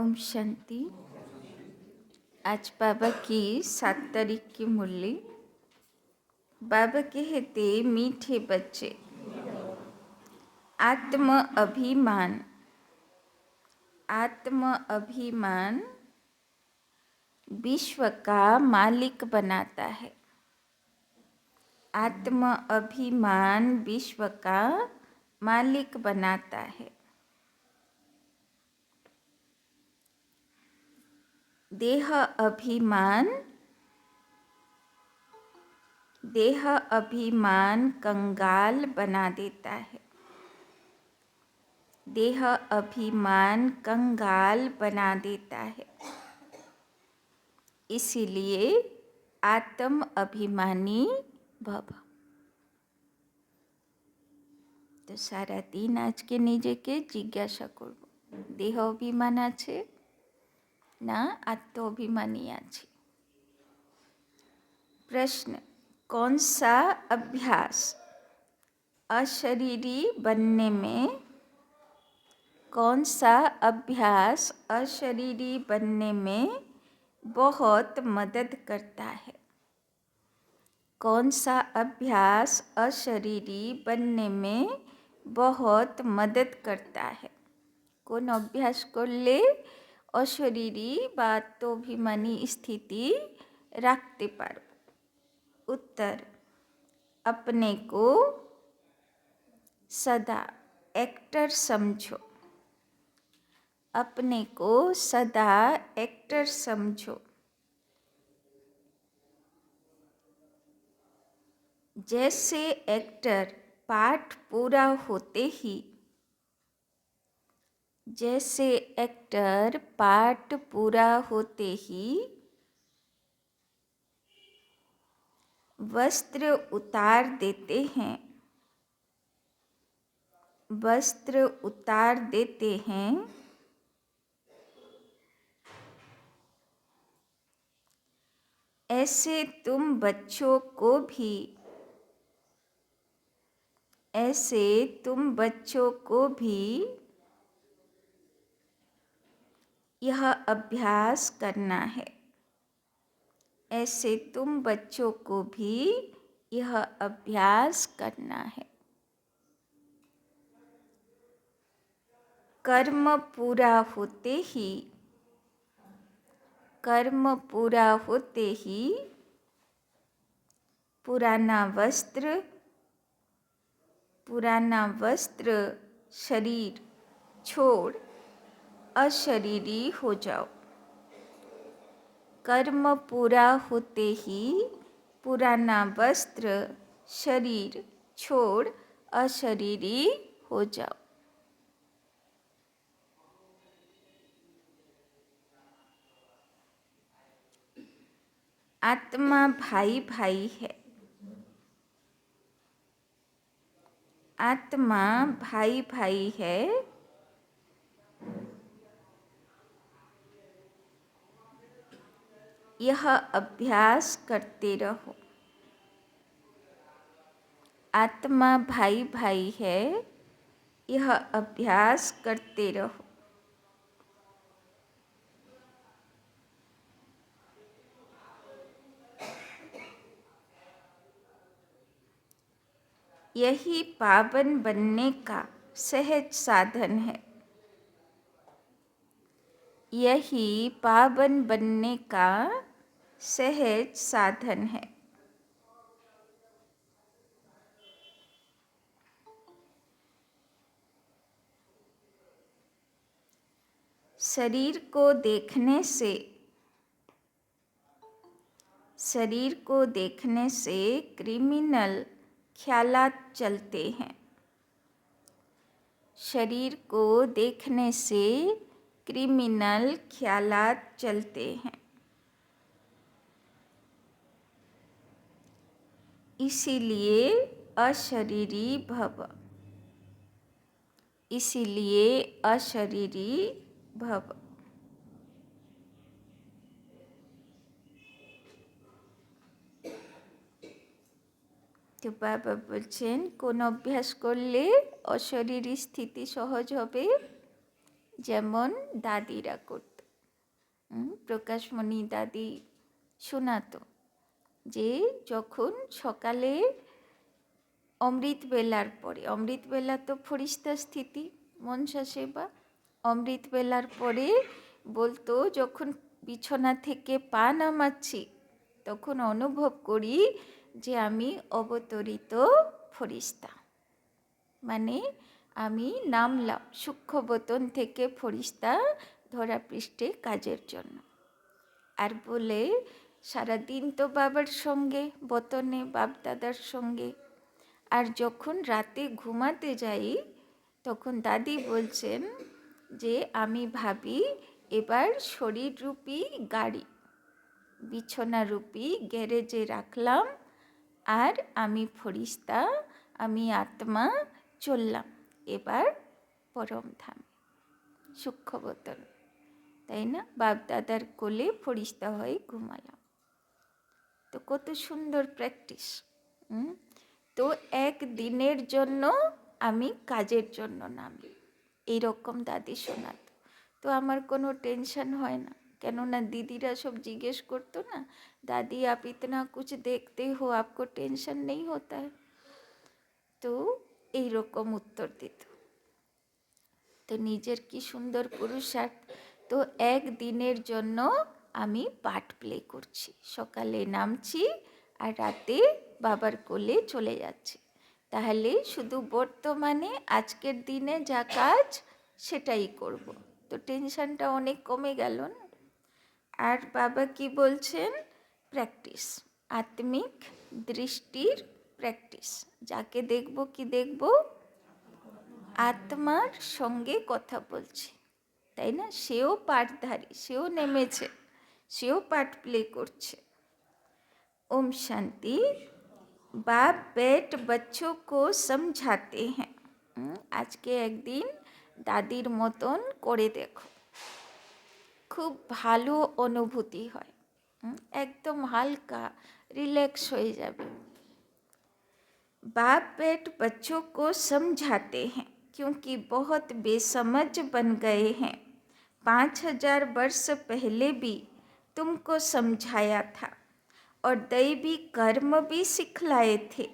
ओम शांति। आज बाबा की 7 तारीख की मुरली। बाबा कहते, मीठे बच्चे, आत्म अभिमान विश्व का मालिक बनाता है। आत्म अभिमान विश्व का मालिक बनाता है। देह अभिमान कंगाल बना देता है। देह अभिमान कंगाल बना देता है। इसीलिए आत्म अभिमानी भव। तो सारा दिन आज के निजे के जिज्ञासा करब, देह अभिमान आछे ना आत्म अभिमानी आछे। प्रश्न, कौन सा अभ्यास अशरीरी बनने में बहुत मदद करता है? कौन सा अभ्यास अशरीरी बनने में बहुत मदद करता है? कौन अभ्यास करले अशरीरी बा आत्माभिमानी स्थिति रखते पारो? उत्तर, अपने को सदा एक्टर समझो। अपने को सदा एक्टर समझो। जैसे एक्टर पाठ पूरा होते ही वस्त्र उतार देते हैं, ऐसे तुम बच्चों को भी यह अभ्यास करना है। ऐसे तुम बच्चों को भी यह अभ्यास करना है। कर्म पूरा होते ही पुराना वस्त्र शरीर छोड़ अशरीरी हो जाओ। कर्म पूरा होते ही पुराना वस्त्र शरीर छोड़ अशरीरी हो जाओ। आत्मा भाई है। आत्मा भाई है। यह अभ्यास करते रहो। आत्मा भाई है, यह अभ्यास करते रहो। यही पावन बनने का सहज साधन है। यही पावन बनने का सहज साधन है। शरीर को देखने से क्रिमिनल ख्यालात चलते हैं। शरीर को देखने से क्रिमिनल ख्यालात चलते हैं। इसीलिए अशरीरी भव। तो बाबा बोलছেন, কোন অভ্যাস করলে অশরীরী স্থিতি সহজ হবে? যেমন দাদিরা করত। প্রকাশমণি দাদি শোনাতো যে যখন সকালে অমৃতবেলার পরে, অমৃতবেলা তো ফরিস্তা স্থিতি, মনসা সেবা, অমৃতবেলার পরে বলতো যখন বিছানা থেকে পা নামাচ্ছি তখন অনুভব করি যে আমি অবতরিত ফরিস্তা, মানে আমি নামলাম সূক্ষ্মবতন থেকে ফরিস্তা ধরাপৃষ্ঠে কাজের জন্য। আর বলে সারাদিন তো বাবার সঙ্গে বতনে, বাপ দাদার সঙ্গে, আর যখন রাতে ঘুমাতে যাই তখন দাদি বলছেন যে আমি ভাবি এবার শরীররূপী গাড়ি বিছানারূপী গ্যারেজে রাখলাম আর আমি ফরিস্তা, আমি আত্মা চললাম এবার পরমধামে, সূক্ষ্মবতন, তাই না? বাপ দাদার কোলে ফরিস্তা হয়ে ঘুমালাম। তো কত সুন্দর প্র্যাকটিস। তো একদিনের জন্য আমি কাজের জন্য নামি, এইরকম দাদি শোনাত। তো আমার কোনো টেনশন হয় না, কেননা দিদিরা সব জিজ্ঞেস করতো না, দাদি आप इतना कुछ देखते हो आपको टेंशन नहीं होता है, তো এইরকম উত্তর দিত। তো নিজের কি সুন্দর পুরুষার্থ। তো একদিনের জন্য আমি পার্ট প্লে করছি, সকালে নামছি আর রাতে বাবার কোলে চলে যাচ্ছি। তাহলে শুধু বর্তমানে আজকের দিনে যা কাজ সেটাই করব, তো টেনশনটা অনেক কমে গেল না। আর বাবা কি বলছেন? প্র্যাকটিস, আত্মিক দৃষ্টির প্র্যাকটিস। যাকে দেখব কি দেখব? আত্মার সঙ্গে কথা বলছে, তাই না? সেও পাঠধারী, সেও নেমেছে, সেও পাঠ প্লে করছে। ओम शांति। बाप बेट बच्चों को समझाते हैं। আজকে একদিন দাদির মতন করে দেখো, খুব ভালো অনুভূতি হয়, একদম হালকা রিল্যাক্স হয়ে যাবে। बाप बेट बच्चों को समझाते हैं क्योंकि बहुत बेसमझ बन गए हैं। 5000 वर्ष पहले भी तुमको समझाया था और दैवी कर्म भी सिखलाए थे।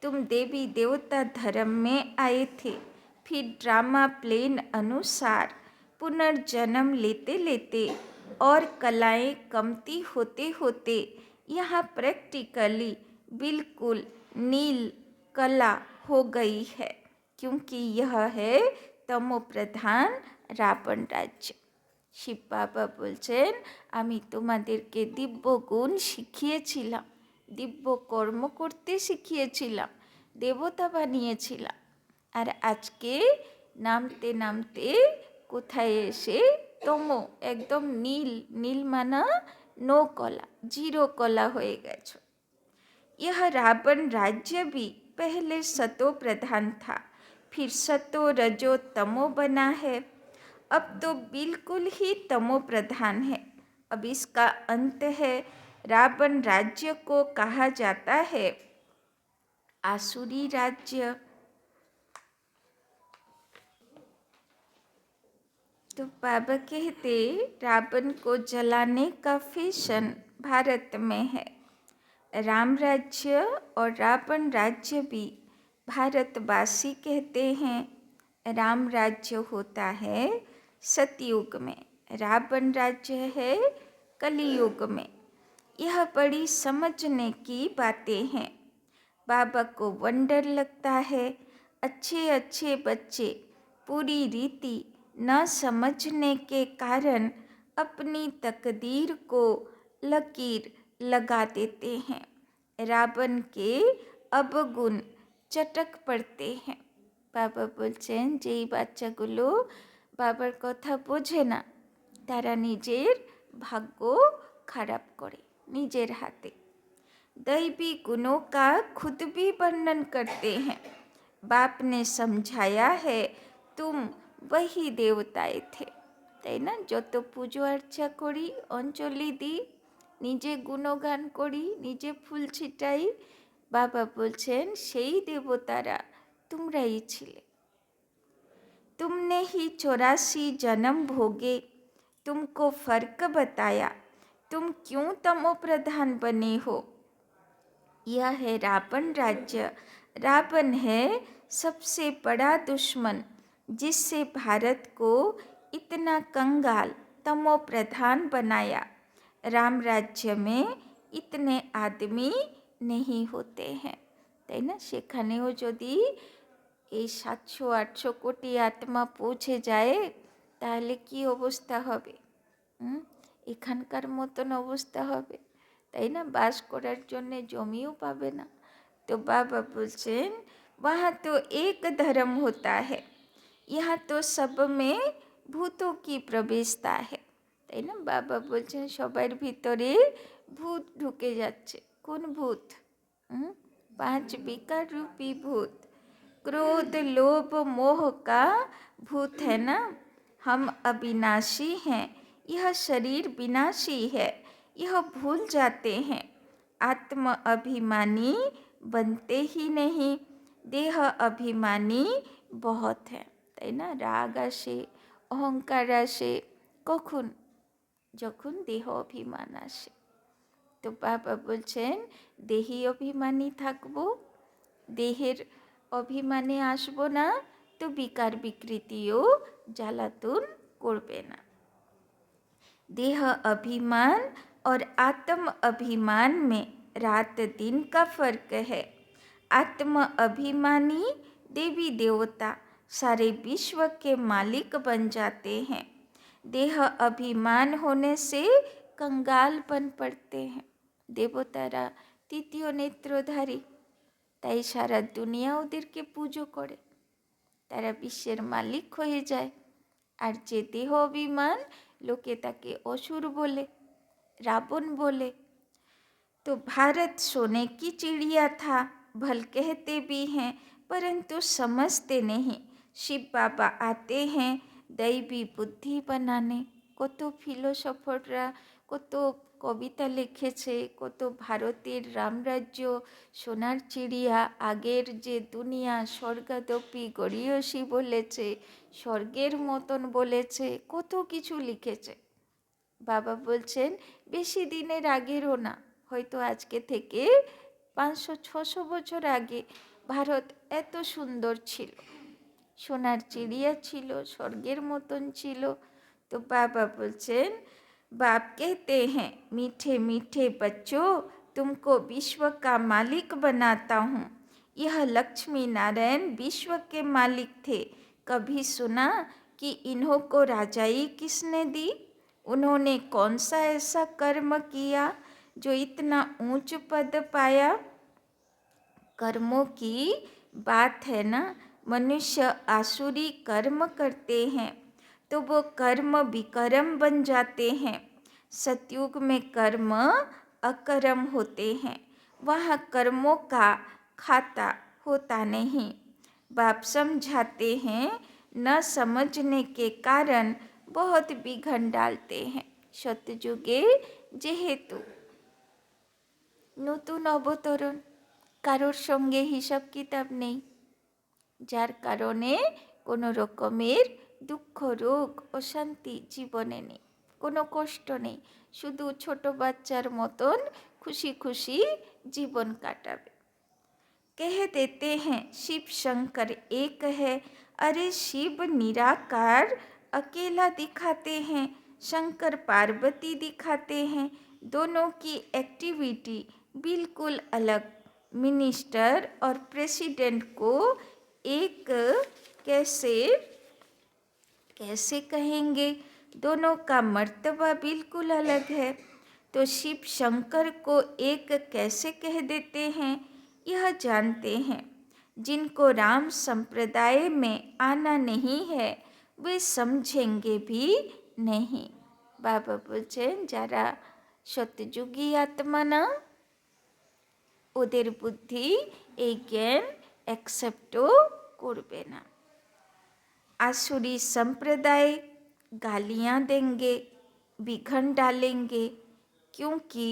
तुम देवी देवता धर्म में आए थे, फिर ड्रामा प्लेन अनुसार पुनर्जन्म लेते लेते और कलाएं कमती होते होते यहाँ प्रैक्टिकली बिल्कुल नील कला हो गई है, क्योंकि यह है तमो प्रधान রাবণ রাজ্য। শিব বাবা বলছেন আমি তোমাদেরকে দিব্য গুণ শিখিয়েছিলাম, দিব্য কর্ম করতে শিখিয়েছিলাম, দেবতা বানিয়েছিলাম, আর আজকে নামতে নামতে কোথায় এসে তমো, একদম নীল, নীল মানা নো কলা, জিরো কলা হয়ে গেছো। यह रावण राज्य भी पहले सतो प्रधान था, फिर सतो रजो तमो बना है, अब तो बिल्कुल ही तमो प्रधान है। अब इसका अंत है। रावण राज्य को कहा जाता है आसुरी राज्य। तो बाबा कहते रावण को जलाने का फैशन भारत में है। राम राज्य और रावण राज्य भी भारतवासी कहते हैं। राम राज्य होता है सतयुग में, रावण राज्य है कलियुग में। यह बड़ी समझने की बातें हैं। बाबा को वंडर लगता है अच्छे अच्छे बच्चे पूरी रीति न समझने के कारण अपनी तकदीर को लकीर लगा देते हैं। রাবণ কে অবগুণ চটক পড়তে হ্যাঁ। বাবা বলছেন যেই বাচ্চাগুলো বাবার কথা বোঝে না তারা নিজের ভাগ্য খারাপ করে নিজের হাতে। दैवी गुणों का खुद भी वर्णन करते हैं। बाप ने समझाया है तुम वही देवताएं थे, তাই না? যত পুজো আর্চা করি, অঞ্জলি দিই, নিজে গুণগান করি, নিজে ফুল ছিটাই, বাবা বলছেন সেই দেবতারা তোমরাই ছিলে। तुमने ही 84 जन्म भोगे, तुमको फर्क बताया, तुम क्यों तमो प्रधान बने हो। यह है रावण राज्य। रावण है सबसे बड़ा दुश्मन, जिससे भारत को इतना कंगाल तमो प्रधान बनाया। राम राज्य में इतने आदमी नहीं होते हैं, তাই না? সেখানেও যদি এই 700-800 কোটি আত্মা পৌঁছে যায় তাহলে কি অবস্থা হবে? এখানকার মতন অবস্থা হবে, তাই না? বাস করার জন্যে জমিও পাবে না। তো বাবা বলছেন वहाँ तो एक धर्म होता है, यहाँ तो सब में भूतों की प्रवेशता है, তাই না? বাবা বলছেন সবার ভিতরে ভূত ঢুকে যাচ্ছে। কোন ভূত? 5 विकार रूपी भूत। क्रोध लोभ मोह का भूत है ना। हम अविनाशी हैं, यह शरीर विनाशी है, यह भूल जाते हैं। आत्म अभिमानी बनते ही नहीं, देह अभिमानी बहुत है, তাই না? রাগ আসে, অহংকার আসে কখন? যখন দেহ অভিমান আসে। তো বাবা বলছেন দেহি অভিমানী থাকবো, দেহের অভিমানে আসবো না, তো বিকার বিকৃতিও জ্বালাতন করবে না। देह अभिमान और आत्म अभिमान में रात दिन का फर्क है। आत्म अभिमानी देवी देवता सारे विश्व के मालिक बन जाते हैं। देह अभिमान होने से कंगाल बन पड़ते हैं। देवतारा तृतीय नेत्रधारी, তাই সারা দুনিয়া ওদেরকে পুজো করে, তারা বিশ্বের মালিক হয়ে যায়। আর যে দেহ অভিমান, লোকে তাকে অসুর বলে, রাবণ বলে। तो भारत सोने की चिड़िया था, भल कहते भी हैं, परंतु समझते नहीं। शिव बाबा आते हैं दैवी बुद्धि बनाने। কত ফিলোসফাররা কত কবিতা লিখেছে, কত ভারতের রামরাজ্য সোনার চিড়িয়া, আগের যে দুনিয়া স্বর্গাদপি গড়িয়সী বলেছে, স্বর্গের মতন বলেছে, কত কিছু লিখেছে। বাবা বলছেন বেশি দিনের আগেরও না, হয়তো আজকে থেকে 500-600 বছর আগে ভারত এত সুন্দর ছিল, সোনার চিড়িয়া ছিল, স্বর্গের মতন ছিল। तो बाबा बोलचेन बाप कहते हैं मीठे मीठे बच्चों, तुमको विश्व का मालिक बनाता हूँ। यह लक्ष्मी नारायण विश्व के मालिक थे। कभी सुना कि इन्हों को राजाई किसने दी? उन्होंने कौन सा ऐसा कर्म किया जो इतना ऊंच पद पाया? कर्मों की बात है ना। मनुष्य आसुरी कर्म करते हैं तो वो कर्म विकर्म बन जाते हैं। सतयुग में कर्म अकर्म होते हैं, वहाँ कर्मों का खाता होता नहीं। बाप समझाते हैं, न समझने के कारण बहुत बिघन डालते हैं। সত্যযুগে যেহেতু নতুন অবতরণ, কারোর সঙ্গে হিসাব কিতাব নেই, যার কারণে কোনো রকমের দুঃখ রোগ অশান্তি জীবনে নেই, কোনো কষ্ট নেই, শুধু ছোট বাচ্চার মতন খুশি খুশি জীবন কাটাবে। कह देते हैं शिव शंकर एक है, अरे शिव निराकार अकेला दिखाते हैं, शंकर पार्वती दिखाते हैं, दोनों की एक्टिविटी बिल्कुल अलग। मिनिस्टर और प्रेसिडेंट को एक कैसे कहेंगे, दोनों का मर्तबा बिल्कुल अलग है। तो शिव शंकर को एक कैसे कह देते हैं, यह जानते हैं। जिनको राम संप्रदाय में आना नहीं है वे समझेंगे भी नहीं। बाबा बोलছেন যারা সত্যযুগী আত্মা না, ওদের বুদ্ধি এই জ্ঞান অ্যাকসেপ্টও করবে না। आसुरी संप्रदाय गालियाँ देंगे, विघन डालेंगे, क्योंकि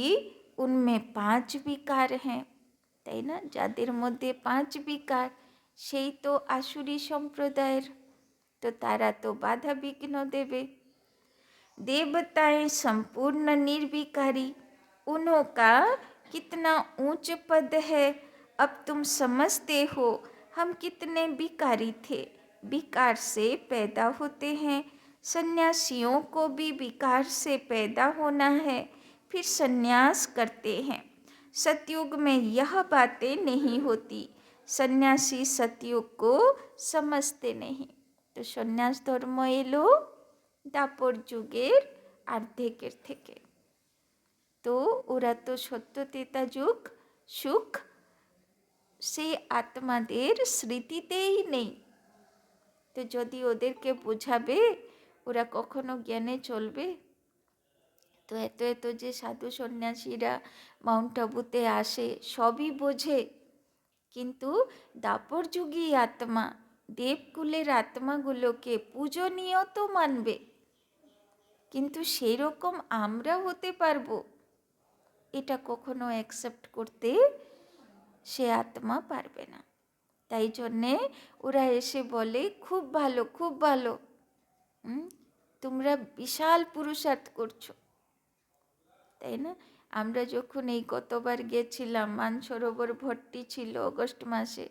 उनमें 5 विकार हैं, তাই না? যাদের মধ্যে 5 বিকার, সেই তো আসুরি সম্প্রদায়ের, তো তারা তো বাধা বিঘ্ন দেবে। देवताएं संपूर्ण निर्विकारी, उनका कितना ऊंच पद है। अब तुम समझते हो हम कितने विकारी थे। विकार से पैदा होते हैं, सन्यासियों को भी विकार से पैदा होना है, फिर सन्यास करते हैं। सतयुग में यह बातें नहीं होती, सन्यासी सतयुग को समझते नहीं। तो सन्यास धर्म एलो দাপর যুগের অর্ধেকের থেকে। তো ওরা তো সত্য ত্রেতা যুগ, সুখ সে আত্মাদের স্মৃতিতেই নেই। তো যদি ওদেরকে বোঝাবে, ওরা কখনো জ্ঞানে চলবে? তো এত এত যে সাধু সন্ন্যাসীরা মাউন্ট আবুতে আসে, সবই বোঝে, কিন্তু দাপর যুগী আত্মা, দেবকুলের আত্মাগুলোকে পূজনীয় তো মানবে, কিন্তু সেই রকম আমরা হতে পারবো এটা কখনো অ্যাকসেপ্ট করতে সে আত্মা পারবে না। তাই জন্যে ওরা এসে বলে খুব ভালো, খুব ভালো, তোমরা বিশাল পুরুষার্থ করছো, তাই না? আমরা যখন এই গতবার গেছিলাম, মানসরোবর ভর্তি ছিল অগস্ট মাসে,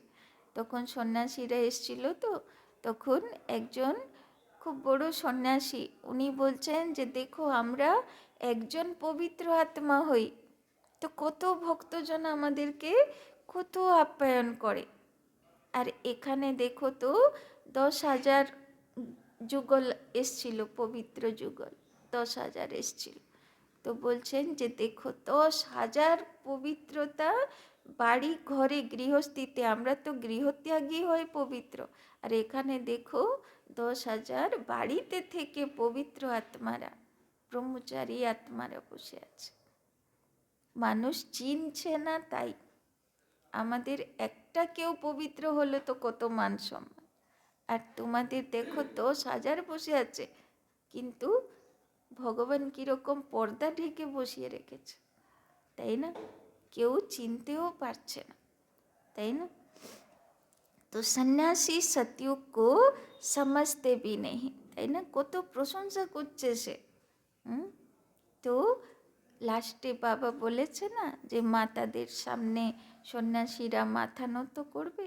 তখন সন্ন্যাসীরা এসেছিল। তো তখন একজন খুব বড় সন্ন্যাসী, উনি বলছেন যে দেখো আমরা একজন পবিত্র আত্মা হই, তো কত ভক্তজন আমাদেরকে কত আপ্যায়ন করে, আর এখানে দেখো তো 10,000 যুগল এসছিল, পবিত্র যুগল 10,000 এসছিল। তো বলছেন যে দেখো 10,000 পবিত্রতা বাড়ি ঘরে গৃহস্থিতে, আমরা তো গৃহত্যাগী হয়ে পবিত্র, আর এখানে দেখো 10,000 বাড়িতে থেকে পবিত্র আত্মারা, ব্রহ্মচারী আত্মারা বসে আছে। মানুষ চিনছে না, তাই আমাদের একটা কেউ পবিত্র হলে তো কত মান সম্মান, আর তোমাদের দেখো 10,000 বসে আছে, কিন্তু ভগবান কীরকম পর্দা ঢেকে বসিয়ে রেখেছে, তাই না? কেউ চিনতেও পারছে না, তাই না? তো সন্ন্যাসী সতयुग को समझते भी नहीं, তাই না? কত প্রশংসা করছে সে। তো লাস্টে বাবা বলেছে না যে মাতাদের সামনে সন্ন্যাসীরা মাথা নত করবে,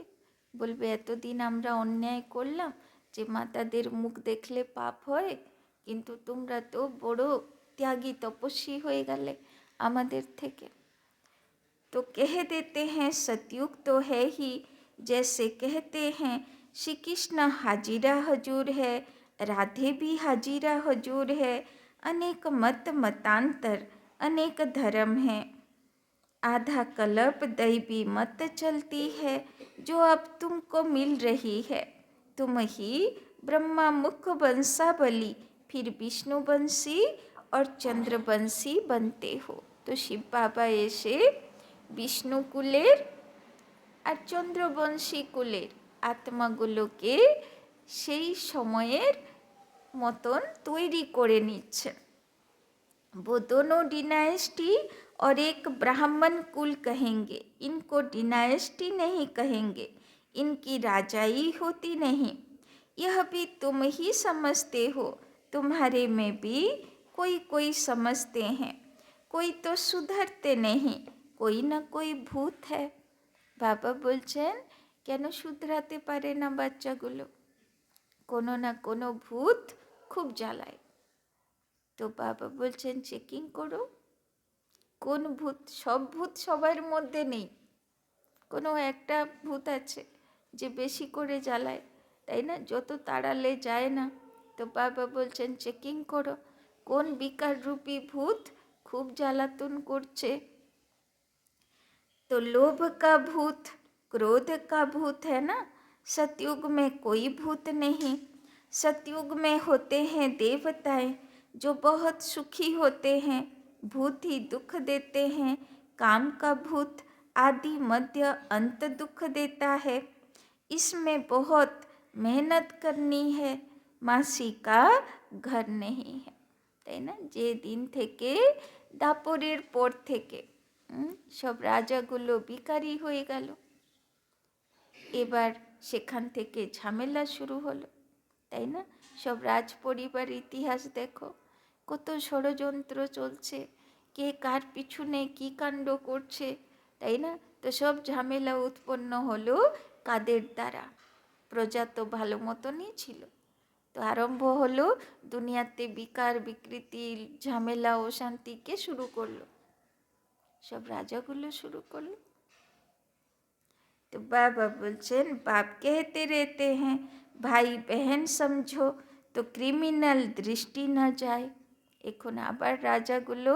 বলবে এতদিন আমরা অন্যায় করলাম যে মাতাদের মুখ দেখলে পাপ হয়, কিন্তু তোমরা তো বড় ত্যাগী তপস্বী হয়ে গেলে আমাদের থেকে। तो कह देते हैं सतयुग तो है ही, जैसे कहते हैं श्री कृष्ण हाजिरा हजूर है, राधे भी हाजिरा हजूर है, अनेक मत मतांतर अनेक धर्म हैं, आधा कल्प दैवी मत चलती है जो अब तुमको मिल रही है, तुम ही ब्रह्मा मुख वंशावली, फिर विष्णु वंशी और चंद्रवंशी बनते हो। तो शिव बाबा ऐसे বিষ্ণু কুলের আর চন্দ্রবংশী কুলের আত্মাগুলোকে সেই সময়ের মতন তৈরি করে নিচ্ছে। वो दोनों डिनाइस्टी और एक ब्राह्मण कुल कहेंगे, इनको डिनाइस्टी नहीं कहेंगे, इनकी राजाई होती नहीं, यह भी तुम ही समझते हो, तुम्हारे में भी कोई कोई समझते हैं, कोई तो सुधरते नहीं, कोई ना कोई ভূত है। বাবা বলছেন কেন শুধরাতে পারে না বাচ্চাগুলো? কোনো না কোনো ভূত খুব জ্বালায়। তো বাবা বলছেন চেকিং করো, কোন ভূত? সব ভূত সবার মধ্যে নেই, কোনো একটা ভূত আছে যে বেশি করে জ্বালায়, তাই না? যত তাড়ালে যায় না। তো বাবা বলছেন চেকিং করো কোন বিকার রূপী ভূত খুব জ্বালাতন করছে। तो लोभ का भूत, क्रोध का भूत है ना, सतयुग में कोई भूत नहीं। सतयुग में होते हैं देवताएं जो बहुत सुखी होते हैं, भूत ही दुख देते हैं, काम का भूत आदि मध्य अंत दुख देता है, इसमें बहुत मेहनत करनी है, मासी का घर नहीं है, তাই না? যে দিন থেকে দাপরের পর থেকে সব রাজাগুলো বিকারি হয়ে গেল, এবার সেখান থেকে ঝামেলা শুরু হলো, তাই না? সব রাজ পরিবার ইতিহাস দেখো, কত ষড়যন্ত্র চলছে, কে কার পিছনে কী কাণ্ড করছে, তাই না? তো সব ঝামেলা উৎপন্ন হলো কাদের দ্বারা? প্রজা তো ভালো মতনই ছিল। তো আরম্ভ হলো দুনিয়াতে বিকার বিকৃতি ঝামেলা অশান্তিকে শুরু করলো, সব রাজাগুলো শুরু করলো। तो बाबा बोलছেন बाप कहते रहते हैं भाई बहन समझो तो ক্রিমিনাল দৃষ্টি না যায়। এখন আবার রাজাগুলো,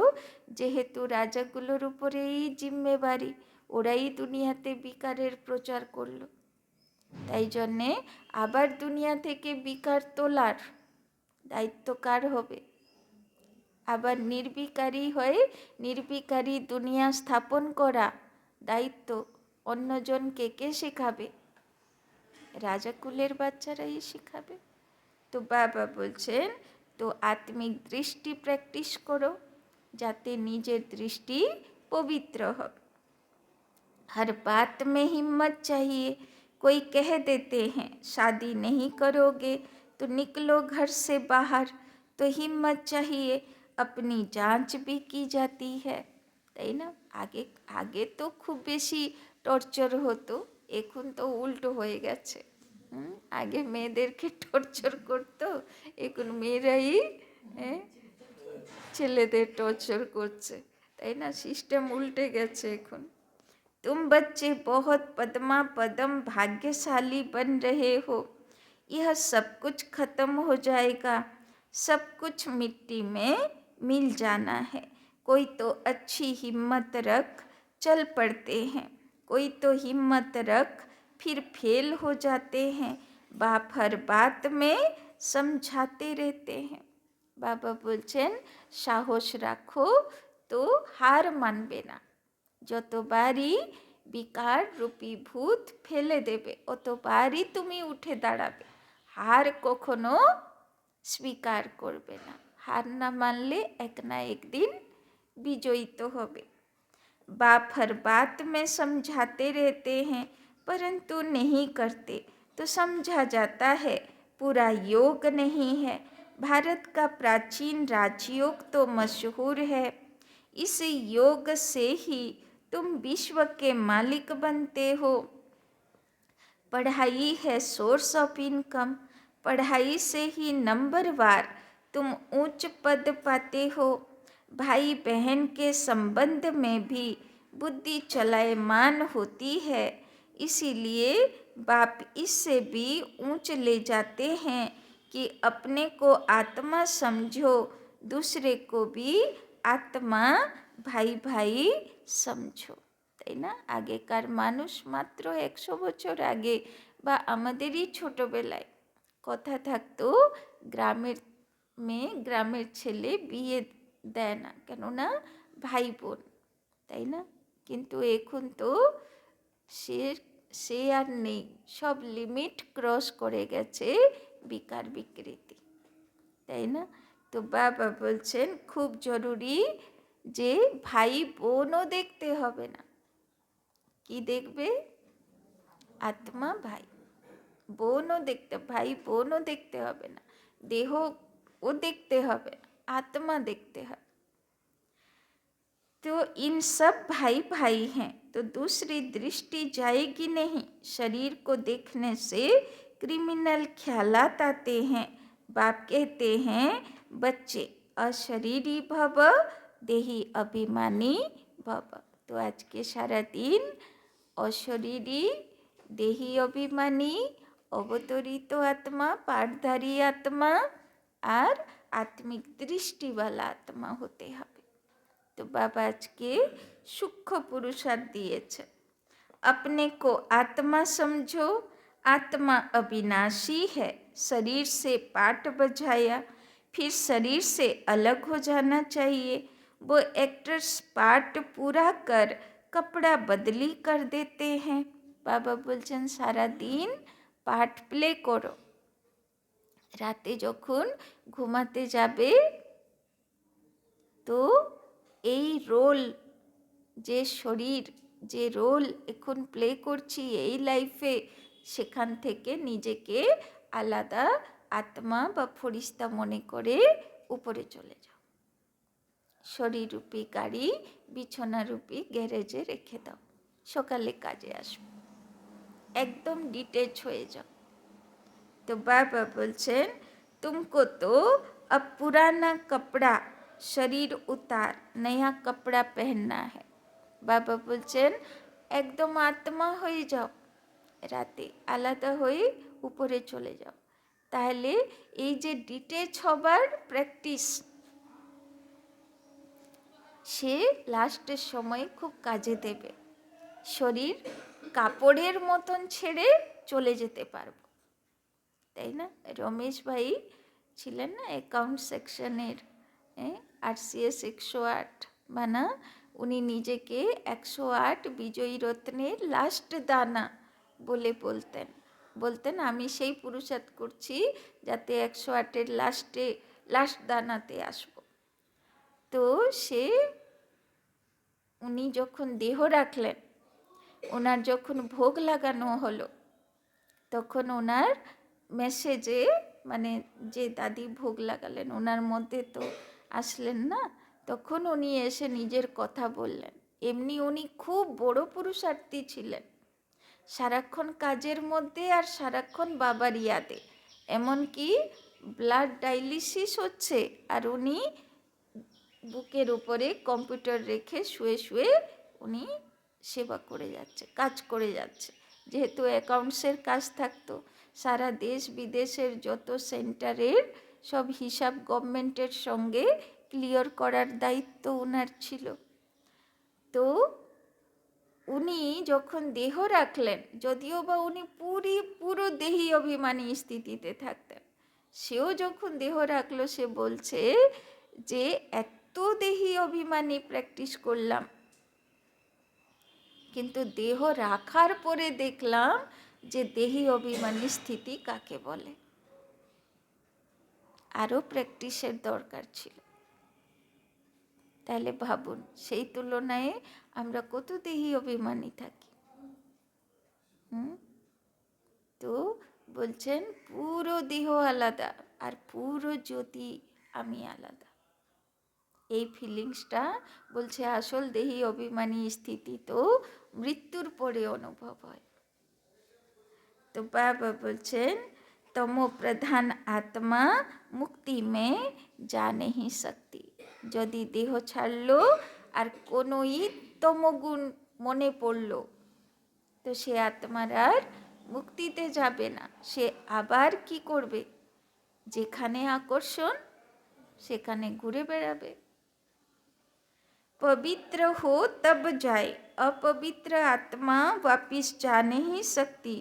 যেহেতু রাজাগুলোর উপরেই জিম্মেবারি, ওরাই দুনিয়াতে বিকারের প্রচার করলো, তাই জন্যে আবার দুনিয়া থেকে বিকার তোলার দায়িত্ব কার হবে? আবার নির্বিকারী হয়ে নির্বিকারী দুনিয়া স্থাপন করা দায়িত্ব অন্যজনকে কে শেখাবে? রাজাকুলের বাচ্চারাই শেখাবে। তো বাবা বলছেন তো আত্মিক দৃষ্টি প্র্যাকটিস করো, যাতে নিজের দৃষ্টি পবিত্র হবে। हर बात में हिम्मत चाहिए। कोई कह देते हैं शादी नहीं करोगे तो निकलो घर से बाहर, तो हिम्मत चाहिए। अपनी जांच भी की जाती है, তাই না? আগে আগে তো খুব বেশি টর্চার হতো, এখন তো উল্টো হয়ে গেছে। আগে মেয়েদেরকে টর্চার করতো, এখন মেয়েরাই ছেলেদের টর্চার করছে, তাই না? সিস্টেম উল্টে গেছে এখন। तुम बच्चे बहुत पद्मा पदम भाग्यशाली बन रहे हो। यह सब कुछ खत्म हो जाएगा, सब कुछ मिट्टी में मिल जाना है। कोई तो अच्छी हिम्मत रख चल पड़ते हैं, कोई तो हिम्मत रख फिर फेल हो जाते हैं। बाप हर बात में समझाते रहते हैं। बाबा बोलছেন সাহস রাখো তো হার মানবে না। যতবারই বিকার রূপী ভূত ফেলে দেবে অতবারই তুমি উঠে দাঁড়াবে, হার কখনো স্বীকার করবে না। হার না মানলে এক না একদিন বিজয়িত হবে। बाप हर बात में समझाते रहते हैं परंतु नहीं करते तो समझा जाता है पूरा योग नहीं है। भारत का प्राचीन राजयोग तो मशहूर है, इस योग से ही तुम विश्व के मालिक बनते हो। पढ़ाई है सोर्स ऑफ इनकम, पढ़ाई से ही नंबरवार तुम ऊंच पद पाते हो। भाई बहन के संबंध में भी बुद्धि चलायमान होती है, इसीलिए बाप इससे भी ऊंच ले जाते हैं कि अपने को आत्मा समझो, दूसरे को भी आत्मा ভাই ভাই সমঝো, তাই না? আগেকার মানুষ মাত্র 100 বছর আগে বা আমাদেরই ছোটোবেলায় কথা থাকতো গ্রামের মেয়ে গ্রামের ছেলে বিয়ে দেয় না, কেননা ভাই বোন, তাই না? কিন্তু এখন তো সে আর নেই, সব লিমিট ক্রস করে গেছে বিকার বিকৃতি, তাই না? তো বাবা বলছেন খুব জরুরি যে ভাই বোনও দেখতে হবে না। কি দেখবে? আত্মা ভাই বোনও দেখতে, ভাই বোনও দেখতে হবে না, দেহ ও দেখতে হবে না, आत्मा देखते हैं। तो इन सब भाई भाई हैं, तो दूसरी दृष्टि जाएगी नहीं। शरीर को देखने से क्रिमिनल ख्यालात आते हैं। बाप कहते हैं बच्चे अशरीरी भव देही अभिमानी भव। तो आज के सारा दिन अशरीरी देही अभिमानी अवतरित आत्मा पाठधारी आत्मा और आत्मिक दृष्टि वाला आत्मा होते हैं। तो बाबा आज के सूक्ष्म पुरुषार्थ दिए। अपने को आत्मा समझो, आत्मा अविनाशी है। शरीर से पाठ बजाया फिर शरीर से अलग हो जाना चाहिए। वो एक्टर्स पार्ट पूरा कर कपड़ा बदली कर देते हैं। बाबा बोलছেন सारा दिन पाठ प्ले करो, রাতে যখন ঘুমাতে যাবে তো এই রোল, যে শরীর যে রোল এখন প্লে করছি এই লাইফে, সেখান থেকে নিজেকে আলাদা আত্মা বা ফরিস্তা মনে করে উপরে চলে যাও। শরীররূপী গাড়ি বিছানারূপী গ্যারেজে রেখে দাও, সকালে কাজে আসবে, একদম ডিটেচ হয়ে যাও। तो बाबा बोलছেন तुमको तो अब पुराना कपड़ा शरीर उतार नया कपड़ा पहनना है। বাবা বলছেন একদম আত্মা হয়ে যাও, রাতে আলাদা হয়ে উপরে চলে যাও। তাহলে এই যে ডিটেচ হবার প্র্যাকটিস, সে লাস্টের সময় খুব কাজে দেবে। শরীর কাপড়ের মতন ছেড়ে চলে যেতে পারবো, তাই না? রমেশ ভাই ছিলেন না অ্যাকাউন্ট সেকশনের RCS 108 বানা, উনি নিজেকে 108 বিজয়ী রত্নের লাস্ট দানা বলে বলতেন আমি সেই পুরুষার্থ করছি যাতে 108-এর লাস্ট দানাতে আসব। তো উনি যখন দেহ রাখলেন, ওনার যখন ভোগ লাগানো হলো, তখন ওনার মেসেজে মানে যে দাদি ভোগ লাগালেন ওনার মধ্যে তো আসলেন না, তখন উনি এসে নিজের কথা বললেন। এমনি উনি খুব বড় পুরুষার্থী ছিলেন, সারাক্ষণ কাজের মধ্যে আর সারাক্ষণ বাবার ইয়াদে, এমনকি ব্লাড ডায়ালিসিস হচ্ছে আর উনি বুকের উপরে কম্পিউটার রেখে শুয়ে শুয়ে উনি সেবা করে যাচ্ছে, কাজ করে যাচ্ছে। যেহেতু অ্যাকাউন্টসের কাজ থাকতো, সারা দেশ বিদেশের যত সেন্টারের সব হিসাব গভর্নমেন্টের সঙ্গে ক্লিয়ার করার দায়িত্ব ওনার ছিল। তো উনি যখন দেহ রাখলেন, যদিও বা উনি পুরো দেহি অভিমানী স্থিতিতে থাকতেন, সেও যখন দেহ রাখলো সে বলছে যে এত দেহি অভিমানী প্র্যাকটিস করলাম, কিন্তু দেহ রাখার পরে দেখলাম যে দেহি অভিমানী স্থিতি কাকে বলে। আরও প্র্যাকটিসের দরকার ছিল। তাহলে ভাবুন, সেই তুলনায় আমরা কত দেহি অভিমানী থাকি। তো বলছেন পুরো দেহ আলাদা আর পুরো জ্যোতি আমি আলাদা। এই ফিলিংসটা বলছে আসল দেহি অভিমানী স্থিতি তো মৃত্যুর পরে অনুভব হয়। তো বাবা বলছেন তমো প্রধান আত্মা মুক্তি মে যা নেহি শক্তি। যদি দেহ ছাড়লো আর কোনোই তমগুণ মনে পড়লো, তো সে আত্মার আর মুক্তিতে যাবে না। সে আবার কি করবে? যেখানে আকর্ষণ সেখানে ঘুরে বেড়াবে। पवित्र हो तब जाए, अपवित्र आत्मा वापिस जा नहीं सकती।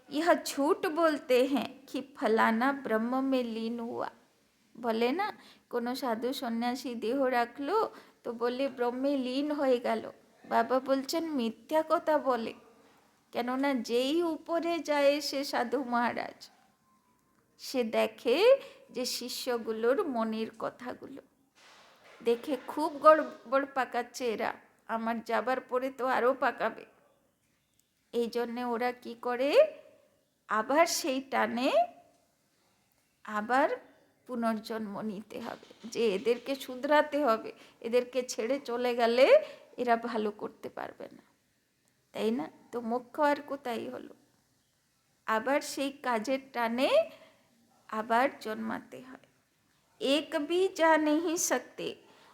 यह झूठ बोलते हैं कि फलाना ब्रह्म में लीन हुआ। বলে না, কোনো সাধু সন্ন্যাসী দেহ রাখলো তো বলে ব্রহ্মে লীন হয়ে গেল। বাবা বলছেন মিথ্যা কথা বলে, কেননা যেই উপরে যায় সে সাধু মহারাজ, সে দেখে যে শিষ্যগুলোর মনের কথাগুলো দেখে খুব গড়বড় পাকাচ্ছে এরা, আমার যাবার পরে তো আরও পাকাবে। এই জন্যে ওরা কি করে, আবার সেই টানে আবার পুনর্জন্ম নিতে হবে, যে এদেরকে শুধরাতে হবে, এদেরকে ছেড়ে চলে গেলে এরা ভালো করতে পারবে না, তাই না? তো মোক্ষ আর কোথায় হলো, আবার সেই কাজের টানে আবার জন্মাতে হয়। एक भी जा नहीं सकते,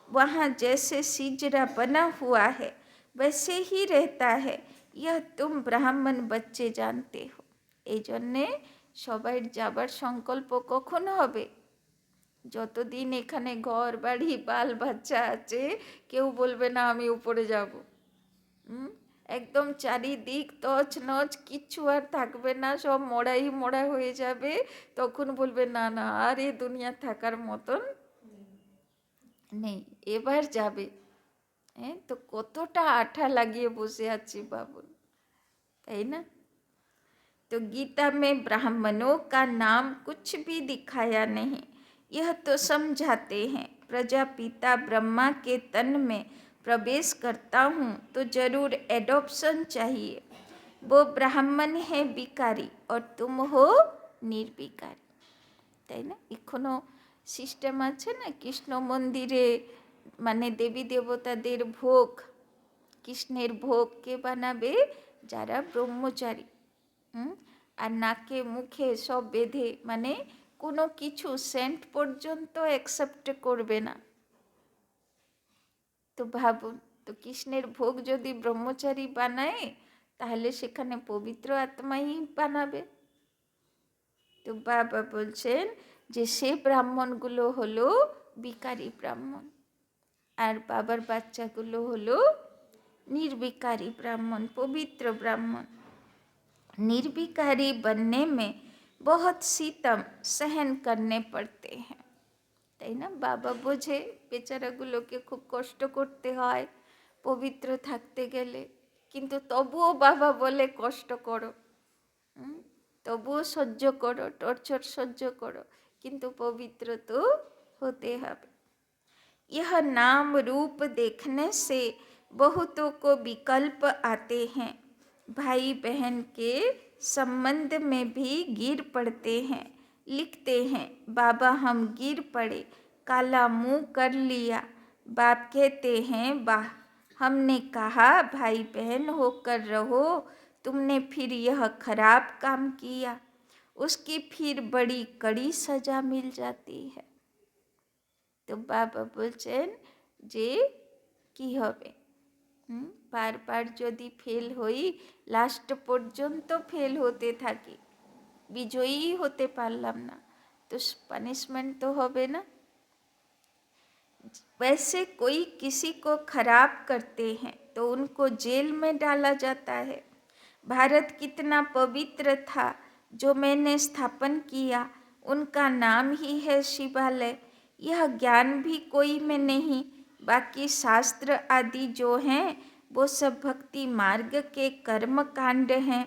वहाँ जैसे सिजरा बना हुआ है वैसे ही रहता है, यह तुम ब्राह्मण बच्चे जानते हो। এই জন্যে সবাই যাবার সংকল্প কখন হবে? যতদিন এখানে ঘর বাড়ি বাল বাচ্চা আছে, কেউ বলবে না আমি উপরে যাব। একদম চারিদিক তছ নছ, কিচ্ছু আর থাকবে না, সব মোড়াই মোড়া হয়ে যাবে। তখন বলবে না না আর এ দুনিয়া থাকার মতন নেই, এবার যাবে। তো কতটা আঠা লাগিয়ে বসে আছি বাবুল, তাই না? तो गीता में ब्राह्मणों का नाम कुछ भी दिखाया नहीं। यह तो समझाते हैं प्रजापिता ब्रह्मा के तन में प्रवेश करता हूँ तो जरूर एडॉप्शन चाहिए। वो ब्राह्मण है विकारी और तुम हो निर्विकारी, তাই না? এখনো সিস্টেম আছে না, কৃষ্ণ মন্দিরে মানে দেবী দেবতাদের ভোগ, কৃষ্ণের ভোগ কে বানাবে? যারা ব্রহ্মচারী। আর নাকে মুখে সব বেঁধে, মানে কোনো কিছু সেন্ট পর্যন্ত অ্যাকসেপ্ট করবে না। তো ভাবুন, তো কৃষ্ণের ভোগ যদি ব্রহ্মচারী বানায়, তাহলে সেখানে পবিত্র আত্মাই বানাবে। তো বাবা বলছেন যে সে ব্রাহ্মণগুলো হলো বিকারী ব্রাহ্মণ, আর বাবার বাচ্চাগুলো হলো निर्विकारी ब्राह्मण, पवित्र ब्राह्मण। निर्विकारी बनने में बहुत सितम सहन करने पड़ते हैं, তাই না? বাবা বোঝে বেচারাগুলোকে খুব কষ্ট করতে হয় পবিত্র থাকতে গেলে, কিন্তু তবুও বাবা বলে কষ্ট করো, তবুও সহ্য করো, টর্চার সহ্য করো, কিন্তু পবিত্র তো হতে হবে। यह नाम रूप देखने से बहुतों को विकल्प आते हैं, भाई बहन के संबंध में भी गिर पड़ते हैं। लिखते हैं, बाबा हम गिर पड़े, काला मुंह कर लिया। बाप कहते हैं, वाह, हमने कहा भाई बहन होकर रहो, तुमने फिर यह खराब काम किया। उसकी फिर बड़ी कड़ी सजा मिल जाती है। তো বাবা বলছেন যে কি হবে, বারবার যদি ফেল হই, লাস্ট পর্যন্ত ফেল হতে থাকি, বিজয়ী হতে পারলাম না, তো পানিশমেন্ট তো হবে না। वैसे कोई किसी को खराब करते हैं तो उनको जेल में डाला जाता है। भारत कितना पवित्र था जो मैंने स्थापन किया, उनका नाम ही है शिवालय। यह ज्ञान भी कोई में नहीं, बाकी शास्त्र आदि जो हैं वो सब भक्ति मार्ग के कर्म कांड हैं।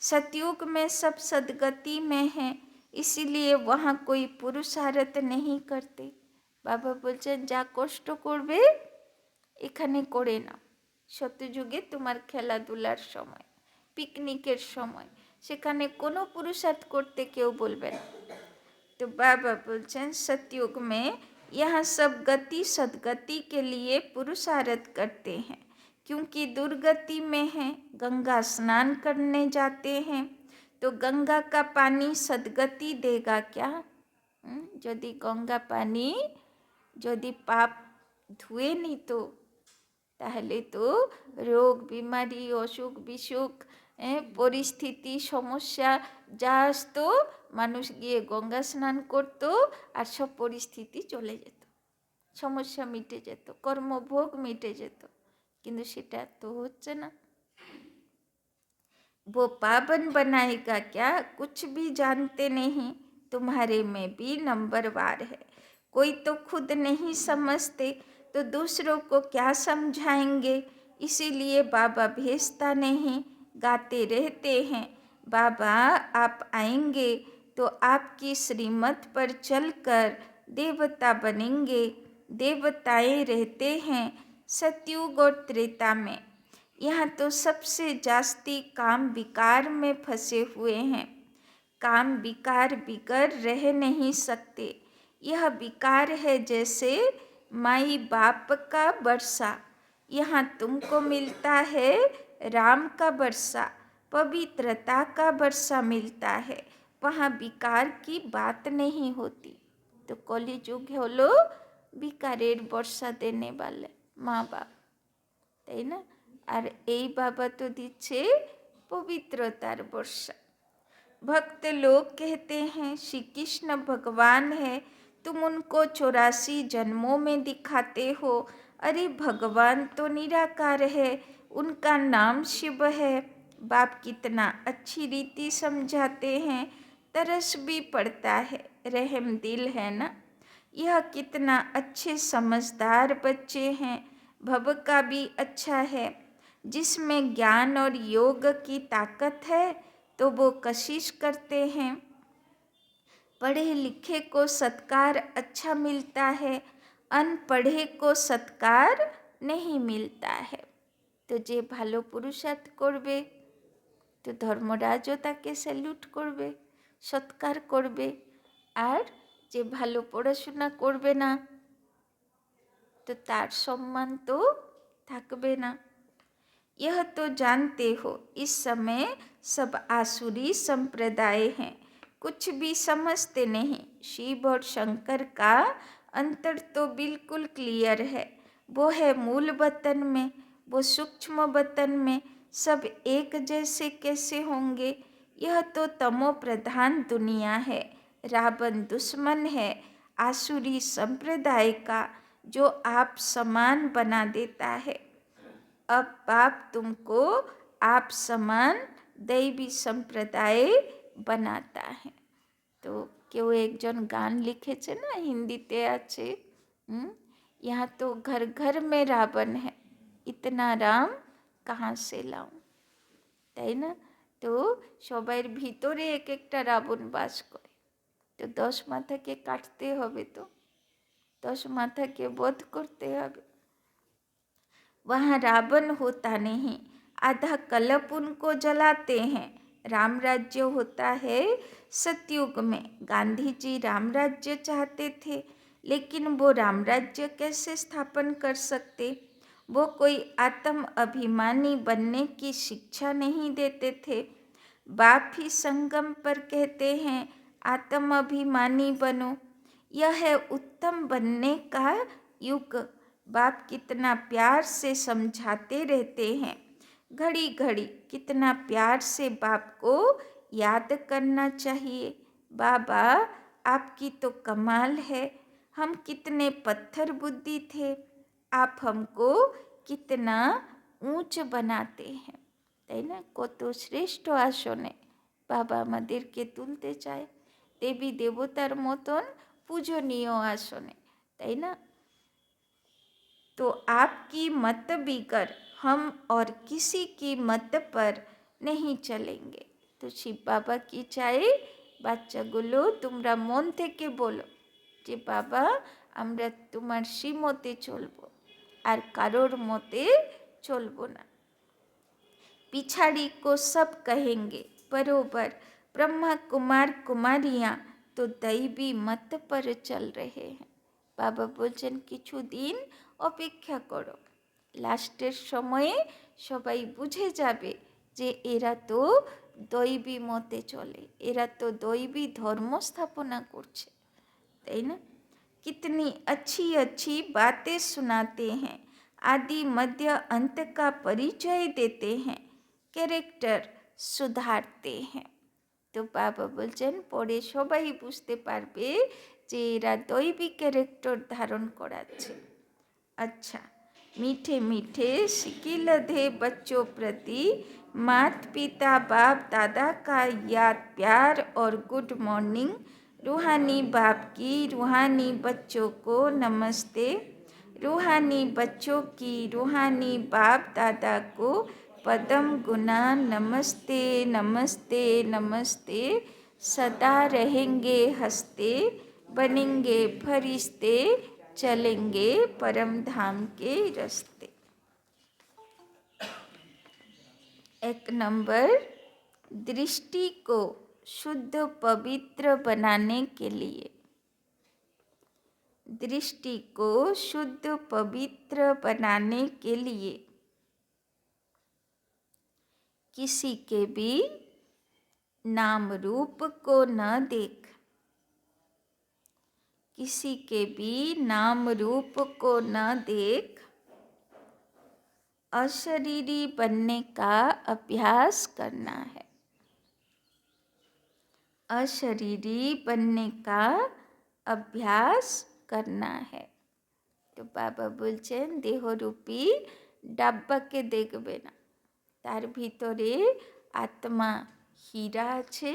सतयुग में सब सदगति में हैं, इसीलिए वहाँ कोई पुरुषार्थ नहीं करते। বাবা বলছেন যা কষ্ট করবে এখানে করে নাও, সত্যযুগে তোমার খেলাধুলার সময়, পিকনিকের সময়, সেখানে কোনো পুরুষার্থ করতে কেউ বলবে না। तो बाबा बोलचन सतयुग में यहाँ सब गति सदगति के लिए पुरुषार्थ करते हैं, क्योंकि दुर्गति में हैं। गंगा स्नान करने जाते हैं तो गंगा का पानी सदगति देगा क्या? यदि गंगा पानी यदि पाप धुए नहीं तो তাহলে তো রোগ বিমারি অসুখ বিসুখ পরিস্থিতি সমস্যা যা আসতো, মানুষ গিয়ে গঙ্গা স্নান করতো আর সব পরিস্থিতি চলে যেত, সমস্যা মিটে যেত, কর্মভোগ মিটে যেত, কিন্তু সেটা তো হচ্ছে না। वो पावन बनाएगा क्या? कुछ भी जानते नहीं, तुम्हारे में भी नंबरवार है। कोई तो खुद नहीं समझते तो दूसरों को क्या समझाएंगे, इसीलिए बाबा भेजता नहीं, गाते रहते हैं, बाबा आप आएंगे तो आपकी श्रीमत पर चलकर देवता बनेंगे। देवताएं रहते हैं सतयुग और त्रेता में। यहाँ तो सबसे जास्ती काम विकार में फंसे हुए हैं। काम विकार बिगर रह नहीं सकते। यह विकार है जैसे माई बाप का वर्षा, यहाँ तुमको मिलता है राम का वर्षा, पवित्रता का वर्षा मिलता है, वहाँ विकार की बात नहीं होती। तो कलिजुग হলো বিকারের বর্ষা देने वाले माँ बाप, তাই না? আর এই বাবা তো দিচ্ছে পবিত্রতার বর্ষা। भक्त लोग कहते हैं श्री कृष्ण भगवान है, तुम उनको 84 जन्मों में दिखाते हो। अरे भगवान तो निराकार है, उनका नाम शिव है। बाप कितना अच्छी रीति समझाते हैं, तरस भी पड़ता है, रहम दिल है ना। यह कितना अच्छे समझदार बच्चे हैं, भव का भी अच्छा है। जिसमें ज्ञान और योग की ताकत है तो वो कशिश करते हैं। पढ़े लिखे को सत्कार अच्छा मिलता है, अनपढ़े को सत्कार नहीं मिलता है। तो যে ভালো পুরুষার্থ করবে তো ধর্মরাজও তাকে স্যালুট করবে, সৎকার করবে, আর যে ভালো পড়াশোনা করবে না तो तार सम्मान तो থাকবে না। यह तो जानते हो इस समय सब आसुरी संप्रदाय हैं, कुछ भी समझते नहीं। शिव और शंकर का अंतर तो बिल्कुल क्लियर है। वो है मूल वतन में, वो सूक्ष्म वतन में, सब एक जैसे कैसे होंगे। यह तो तमो प्रधान दुनिया है। रावण दुश्मन है आसुरी संप्रदाय का, जो आप समान बना देता है। अब बाप तुमको आप समान दैवी संप्रदाय बनाता है। तो কেউ একজন গান লিখেছে না, হিন্দিতে আছে, यहाँ तो घर घर में रावण है, इतना राम कहाँ से लाऊं। তাই না? তো সবার ভিতরে এক একটা রাবণ বাস করে। তো 10 মাথাকে কাটতে হবে, তো 10 মাথাকে বধ করতে হবে। वहाँ रावण होता नहीं, आधा कल्प उनको जलाते हैं। राम राज्य होता है सतयुग में। गांधी जी राम राज्य चाहते थे, लेकिन वो राम राज्य कैसे स्थापन कर सकते। वो कोई आत्म अभिमानी बनने की शिक्षा नहीं देते थे। बाप ही संगम पर कहते हैं आत्म अभिमानी बनो, यह है उत्तम बनने का युग। बाप कितना प्यार से समझाते रहते हैं, घड़ी घड़ी कितना प्यार से बाप को याद करना चाहिए। बाबा आपकी तो कमाल है, हम कितने पत्थर बुद्धि थे, आप हमको कितना ऊंच बनाते हैं। তাই না? কত শ্রেষ্ঠ আসনে বাবা আমাদেরকে তুলতে চায়, দেবী দেবতার মতন পূজনীয় আসনে, তাই না? तो आपकी मत बिगर हम और किसी की मत पर नहीं चलेंगे। तो शिव बाबा की চাই বাচ্চাগুলো তোমরা মন থেকে বলো যে বাবা আমরা তোমার শ্রীমতে চলবো, আর কারোর মতে চলবো না। पिछाड़ी को सब कहेंगे बरोबर, ब्रह्मा कुमार कुमारियाँ तो दैवी मत पर चल रहे हैं। बाबा बोलছেন কিছুদিন অপেক্ষা করো, লাস্টের সময়ে সবাই বুঝে যাবে যে এরা তো দৈবী মতে চলে, এরা তো দৈবী ধর্ম স্থাপনা করছে, তাই না? कितनी अच्छी अच्छी बातें सुनाते हैं, आदि मध्य अंत का परिचय देते हैं, कैरेक्टर सुधारते हैं। तो बाबा বলছেন পরে সবাই বুঝতে পারবে যে এরা দৈবী ক্যারেক্টার ধারণ করাচ্ছে। अच्छा, मीठे मीठे शिकिलधे बच्चों प्रति मात पिता बाप दादा का याद प्यार और गुड मॉर्निंग। रूहानी बाप की रूहानी बच्चों को नमस्ते, रूहानी बच्चों की रूहानी बाप दादा को पदम गुना नमस्ते नमस्ते नमस्ते। सदा रहेंगे हंसते, बनेंगे फरिश्ते, चलेंगे परम धाम के रास्ते। 1 नंबर, दृष्टि को शुद्ध पवित्र बनाने के लिए, दृष्टि को शुद्ध पवित्र बनाने के लिए किसी के भी नाम रूप को न देख, किसी के भी नाम रूप को न देख, अशरीरी बनने का अभ्यास करना है। अशरीरी बनने का अभ्यास करना है। तो बाबा बोलছেন দেহরূপী ডাব্বাকে দেখবে না, তার ভিতরে আত্মা হীরা আছে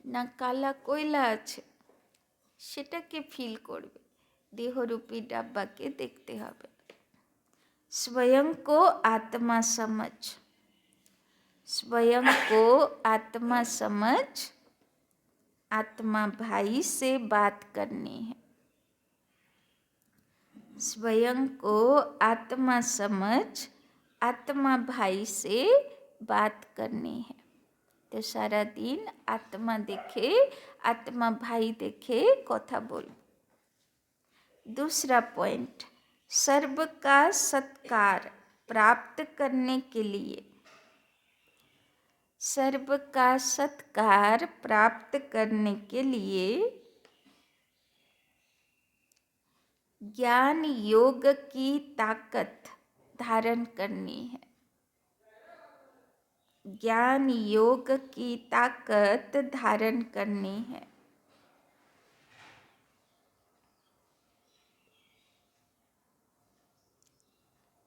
না কালা কয়লা আছে সেটাকে ফিল করবে, দেহরূপী ডাব্বাকে দেখতে হবে। स्वयं को आत्मा समझ, स्वयं को आत्मा समझ, आत्मा भाई से बात करनी है। स्वयं को आत्मा समझ, आत्मा भाई से बात करनी है। तो सारा दिन आत्मा देखे, आत्मा भाई देखे कथा बोल। दूसरा पॉइंट, सर्व का सत्कार प्राप्त करने के लिए, सर्व का सत्कार प्राप्त करने के लिए ज्ञान योग की ताकत धारण करनी है। ज्ञान योग की ताकत धारण करनी है।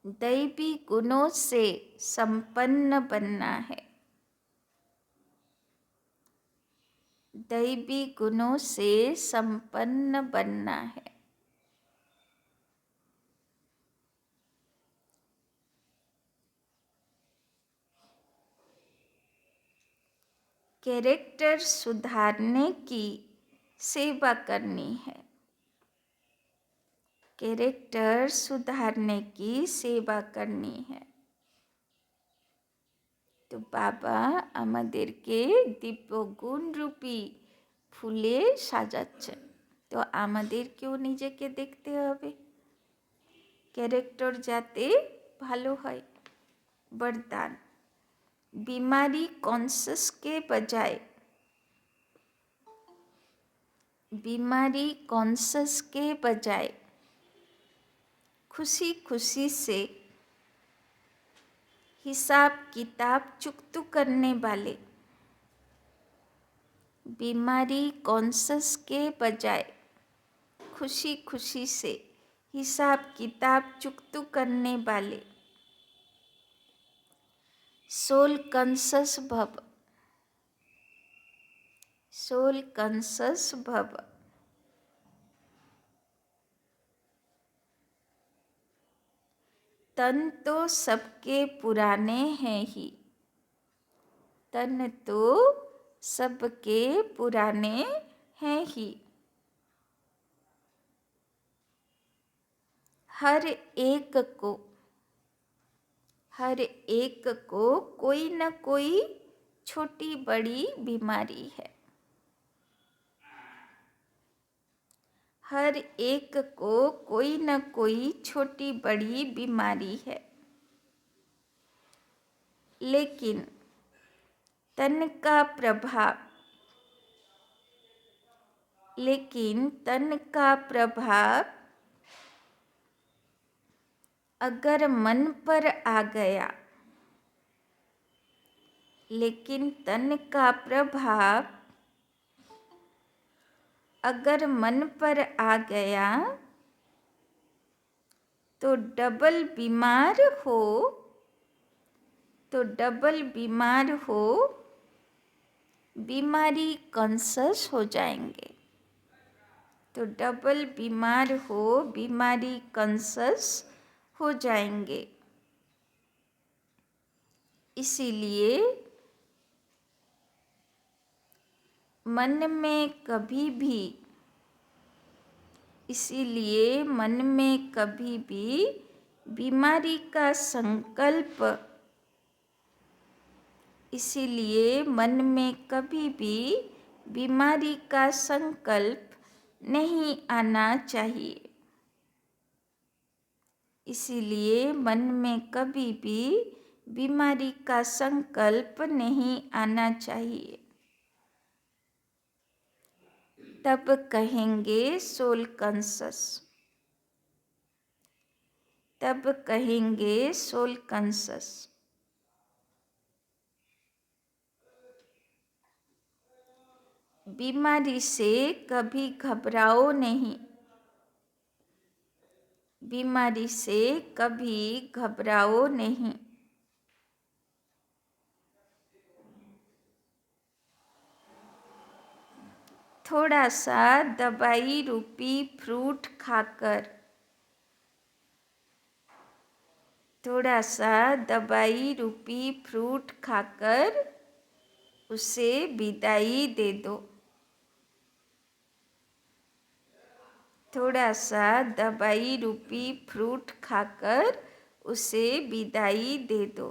दैवी गुणों से संपन्न बनना है। दैवी गुणों से संपन्न बनना है। कैरेक्टर सुधारने की सेवा करनी है। कैरेक्टर सुधारने की सेवा करनी है। तो বাবা আমাদেরকে দিব্য গুণ রূপী ফুলে সাজাচ্ছেন। তো আমাদেরকেও নিজেকে দেখতে হবে ক্যারেক্টার যাতে ভালো হয়। वरदान, बीमारी कॉन्शस के बजाय, बीमारी कॉन्शस के बजाय खुशी खुशी से हिसाब किताब चुकतू करने वाले, बीमारी कॉन्शस के बजाय खुशी खुशी से हिसाब किताब चुकतू करने वाले सोल कॉन्शस भव, सोल कॉन्शस भव। तन तो सबके पुराने हैं ही, तन तो सबके पुराने हैं ही। हर एक को, हर एक को कोई न कोई छोटी बड़ी बीमारी है। हर एक को कोई न कोई छोटी बड़ी बीमारी है। लेकिन तन का प्रभाव, लेकिन तन का प्रभाव अगर मन पर आ गया, लेकिन तन का प्रभाव अगर मन पर आ गया तो डबल बीमार हो, तो डबल बीमार हो, बीमारी कॉन्शस हो जाएंगे। तो डबल बीमार हो, बीमारी कॉन्शस हो जाएंगे। इसीलिए मन में कभी भी, इसीलिए मन में कभी भी बीमारी का संकल्प, इसीलिए मन में कभी भी बीमारी का संकल्प नहीं आना चाहिए। इसीलिए मन में कभी भी बीमारी का संकल्प नहीं आना चाहिए। तब कहेंगे सोल कॉन्शस, तब कहेंगे सोल कॉन्शस। बीमारी से कभी घबराओ नहीं, बीमारी से कभी घबराओ नहीं। थोड़ा सा दवाई रूपी फ्रूट खाकर, थोड़ा सा दवाई रूपी फ्रूट खाकर उसे विदाई दे दो। थोड़ा सा दवाई रूपी फ्रूट खाकर उसे विदाई दे दो।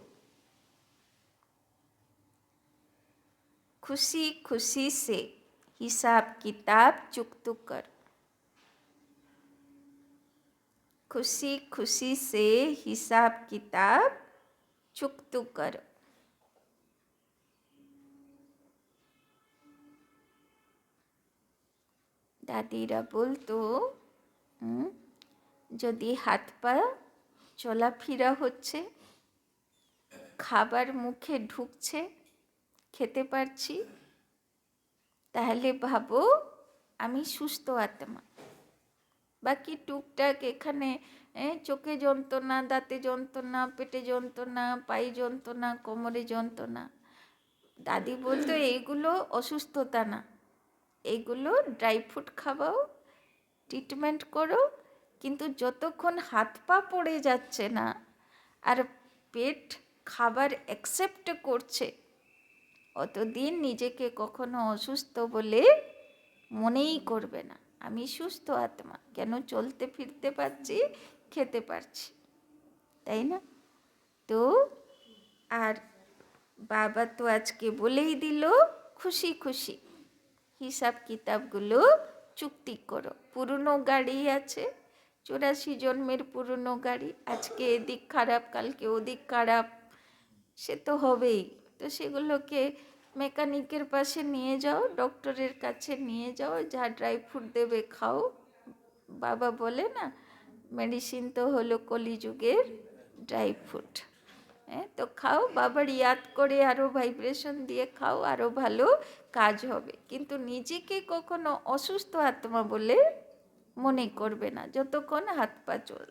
खुशी खुशी से हिसाब किताब चुकतू कर, खुशी खुशी से हिसाब किताब चुकतू करो। দাদিরা বলতো যদি হাত পা চলাফেরা হচ্ছে, খাবার মুখে ঢুকছে, খেতে পারছি, তাহলে ভাবো আমি সুস্থ আত্মা। বাকি টুকটাক এখানে চোখে যন্ত্রণা, দাঁতে যন্ত্রণা, পেটে যন্ত্রণা, পায়ে যন্ত্রণা, কোমরে যন্ত্রণা, দাদি বলতো এইগুলো অসুস্থতা না, এইগুলো ড্রাই ফ্রুট খাওয়াও, ট্রিটমেন্ট করো, কিন্তু যতক্ষণ হাত পা পড়ে যাচ্ছে না আর পেট খাবার অ্যাকসেপ্ট করছে, অতদিন নিজেকে কখনো অসুস্থ বলে মনেই করবে না। আমি সুস্থ আত্মা, কেন চলতে ফিরতে পারছি, খেতে পারছি, তাই না? তো আর বাবা তো আজকে বলেই দিল, খুশি খুশি হিসাব কিতাবগুলো চুক্তি করো। পুরনো গাড়ি আছে, 84 জন্মের পুরনো গাড়ি, আজকে এদিক খারাপ, কালকে ওদিক খারাপ, সে তো হবেই। তো সেগুলোকে মেকানিকের পাশে নিয়ে যাও, ডক্টরের কাছে নিয়ে যাও, যা ড্রাই ফ্রুট দেবে খাও। বাবা বলে না, মেডিসিন তো হলো কলিযুগের ড্রাই ফ্রুট। তো খাও, বাবার ইয়াদ করে আরও ভাইব্রেশন দিয়ে খাও, আরও ভালো কাজ হবে, কিন্তু নিজেকে কখনো অসুস্থ আত্মা বলে মনে করবে না যতক্ষণ হাত পা চল।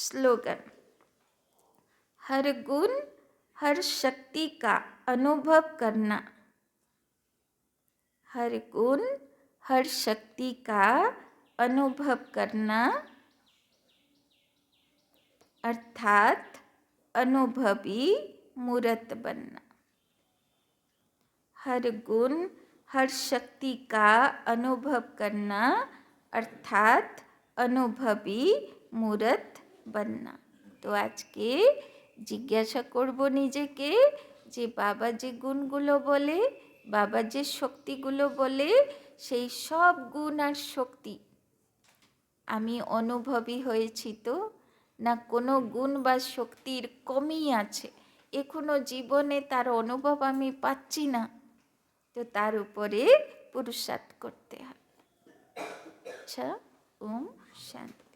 স্লোগান, हर गुण हर शक्ति का अनुभव करना, हर गुण हर शक्ति का अनुभव करना, अर्थात अनुभवी मूर्त बनना। हर गुण हर शक्ति का अनुभव करना, अर्थात अनुभवी मूर्त बनना। तो आज के জিজ্ঞাসা করব নিজেকে যে বাবা যে গুণগুলো বলে, বাবা যে শক্তিগুলো বলে, সেই সব গুণ আর শক্তি আমি অনুভবী হয়েছি তো, না কোনো গুণ বা শক্তির কমই আছে, এখনো জীবনে তার অনুভব আমি পাচ্ছি না, তো তার উপরে পুরুষার্থ করতে হয়। আচ্ছা, ওম শান্তি।